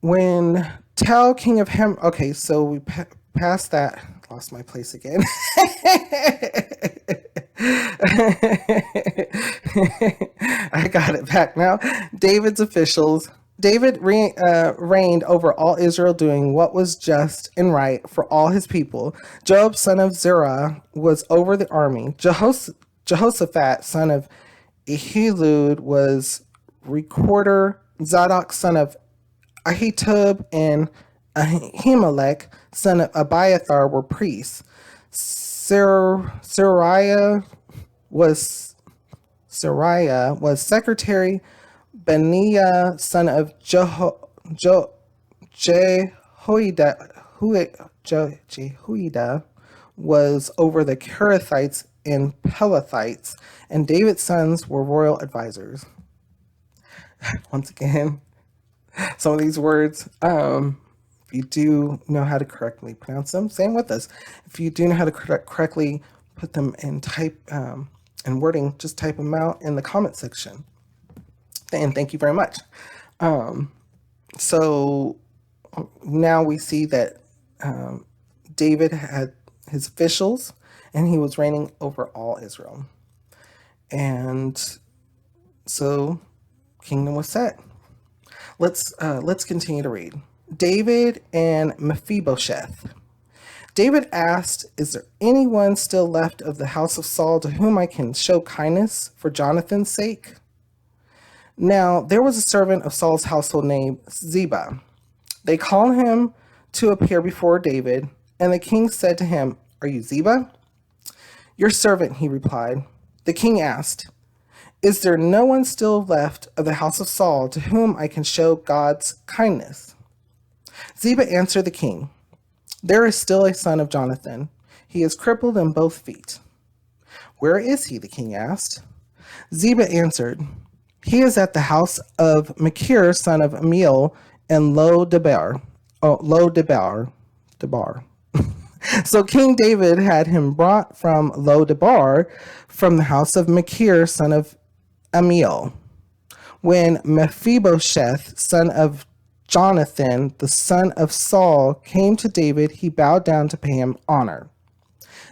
When Tell, king of Hem. Okay, so we passed that. Lost my place again. I got it back now. David's officials. David reigned over all Israel, doing what was just and right for all his people. Joab, son of Zerah, was over the army. Jehoshaphat, son of Ehilud, was recorder. Zadok, son of Ahitub, and Ahimelech, son of Abiathar, were priests. Sariah was secretary. Beniah, son of Jehoiada, Jehoiada, was over the Kerethites and Pelethites, and David's sons were royal advisors. Once again, some of these words, if you do know how to correctly pronounce them, same with us. If you do know how to correctly put them in type and wording, just type them out in the comment section. And thank you very much. So now we see that David had his officials and he was reigning over all Israel. And so kingdom was set. Let's continue to read. David and Mephibosheth. David asked, "Is there anyone still left of the house of Saul to whom I can show kindness for Jonathan's sake?" Now there was a servant of Saul's household named Ziba. They called him to appear before David, and the king said to him, "Are you Ziba?" "Your servant," he replied. The king asked, "Is there no one still left of the house of Saul to whom I can show God's kindness?" Ziba answered the king, "There is still a son of Jonathan. He is crippled in both feet." "Where is he?" the king asked. Ziba answered, "He is at the house of Machir, son of Amiel, in Lo-debar." Debar. So King David had him brought from Lo-debar, from the house of Machir, son of Amiel. When Mephibosheth, son of Jonathan, the son of Saul, came to David, he bowed down to pay him honor.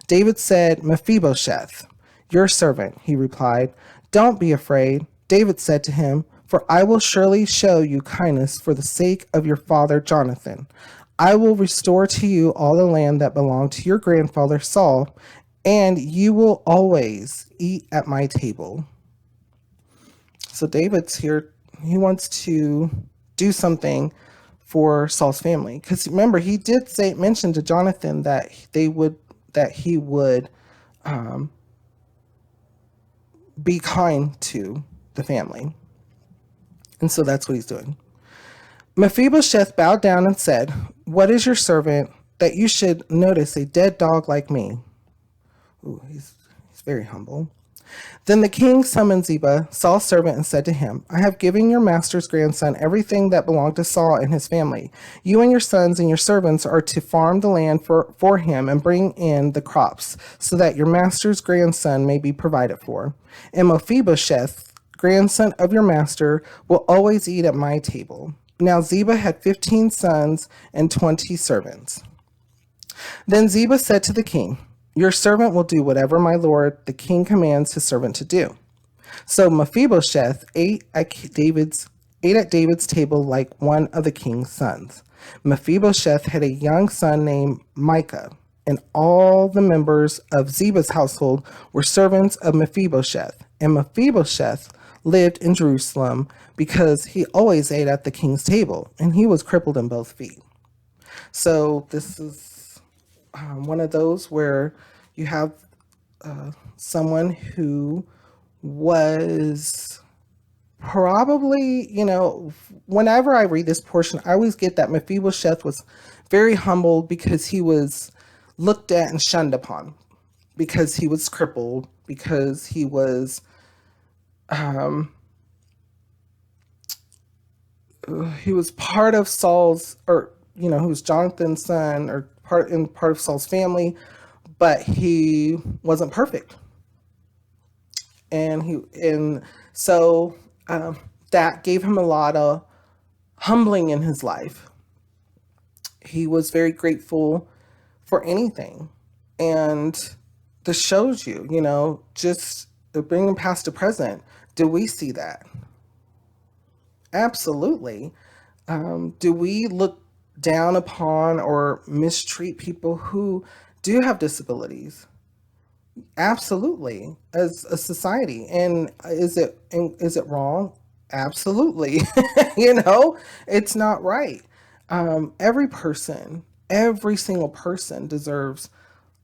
David said, "Mephibosheth, your servant," he replied. "Don't be afraid." David said to him, "For I will surely show you kindness for the sake of your father Jonathan. I will restore to you all the land that belonged to your grandfather Saul, and you will always eat at my table." So David's here. He wants to do something for Saul's family, because remember he did mention to Jonathan that he would be kind to the family, and so that's what he's doing. Mephibosheth bowed down and said, "What is your servant that you should notice a dead dog like me?" Ooh, he's very humble. Then the king summoned Ziba, Saul's servant, and said to him, "I have given your master's grandson everything that belonged to Saul and his family. You and your sons and your servants are to farm the land for him and bring in the crops, so that your master's grandson may be provided for. And Mephibosheth, grandson of your master, will always eat at my table." Now Ziba had 15 sons and 20 servants. Then Ziba said to the king, "Your servant will do whatever my lord the king commands his servant to do." So Mephibosheth ate at David's table like one of the king's sons. Mephibosheth had a young son named Micah, and all the members of Ziba's household were servants of Mephibosheth. And Mephibosheth lived in Jerusalem because he always ate at the king's table, and he was crippled in both feet. So this is one of those where you have someone who was probably, whenever I read this portion, I always get that Mephibosheth was very humbled because he was looked at and shunned upon, because he was crippled, because he was part of Saul's, or he was Jonathan's son, or part of Saul's family, but he wasn't perfect, and so that gave him a lot of humbling in his life. He was very grateful for anything. And this shows you, just bringing past to present. Do we see that? Absolutely. Do we look down upon or mistreat people who do have disabilities? Absolutely, as a society. And is it wrong? Absolutely. It's not right. Every person, every single person deserves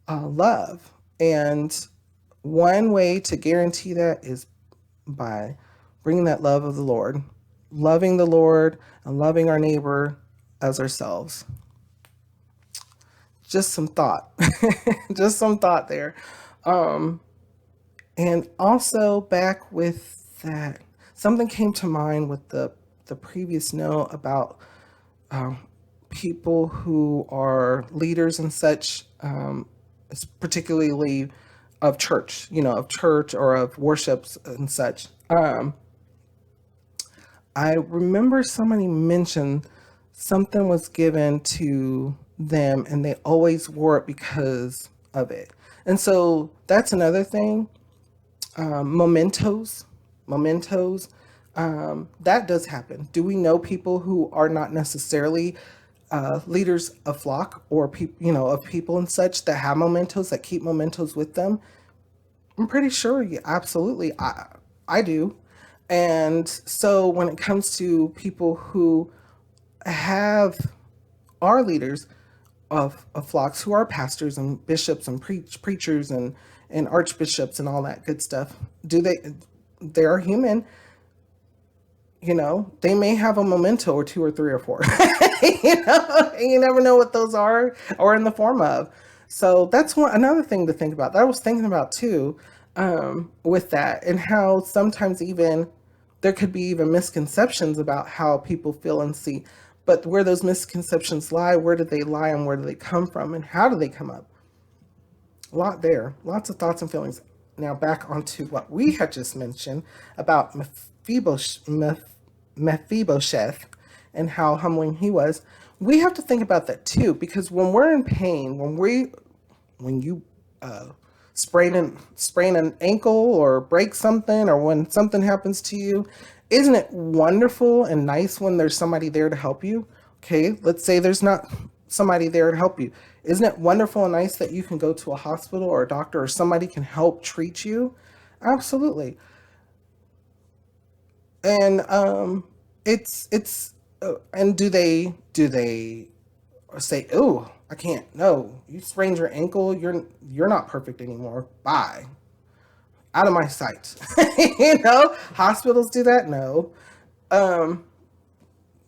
love, and one way to guarantee that is by bringing that love of the Lord, loving the Lord and loving our neighbor as ourselves. Just some thought, just some thought there. Um, and also back with that, something came to mind with the previous note about um, people who are leaders and such, particularly of church, of church or of worships and such. I remember somebody mentioned something was given to them and they always wore it because of it. And so that's another thing. Mementos, mementos. That does happen. Do we know people who are not necessarily leaders of flock or people, of people and such that have mementos that keep mementos with them? I'm pretty sure, yeah, absolutely. I do. And so when it comes to people who have are leaders of flocks, who are pastors and bishops and preachers and archbishops and all that good stuff, do they are human, they may have a memento or two or three or four. And you never know what those are or in the form of. So that's another thing to think about that I was thinking about too, with that, and how sometimes even there could be even misconceptions about how people feel and see. But where those misconceptions lie, where do they lie, and where do they come from, and how do they come up? A lot there, lots of thoughts and feelings. Now back onto what we had just mentioned about Mephibosheth and how humbling he was. We have to think about that too, because when we're in pain, when you sprain an ankle or break something, or when something happens to you, isn't it wonderful and nice when there's somebody there to help you? Okay, let's say there's not somebody there to help you. Isn't it wonderful and nice that you can go to a hospital or a doctor or somebody can help treat you? Absolutely. And it's and do they say, "Oh, I can't. No, you sprained your ankle. You're not perfect anymore. Bye, out of my sight." Hospitals do that. No, um,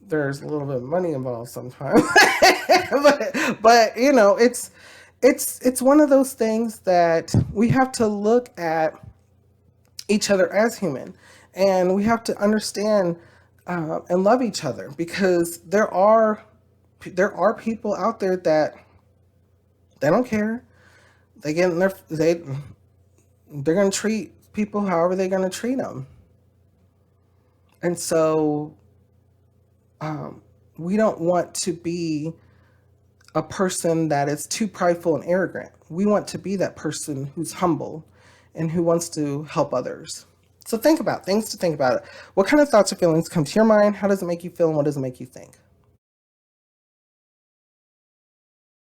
there's a little bit of money involved sometimes, but it's one of those things that we have to look at each other as human, and we have to understand and love each other, because there are people out there that they don't care. They get in their they're going to treat people however they're going to treat them, and so we don't want to be a person that is too prideful and arrogant. We want to be that person who's humble and who wants to help others. So think about things to think about. What kind of thoughts or feelings come to your mind? How does it make you feel, and what does it make you think?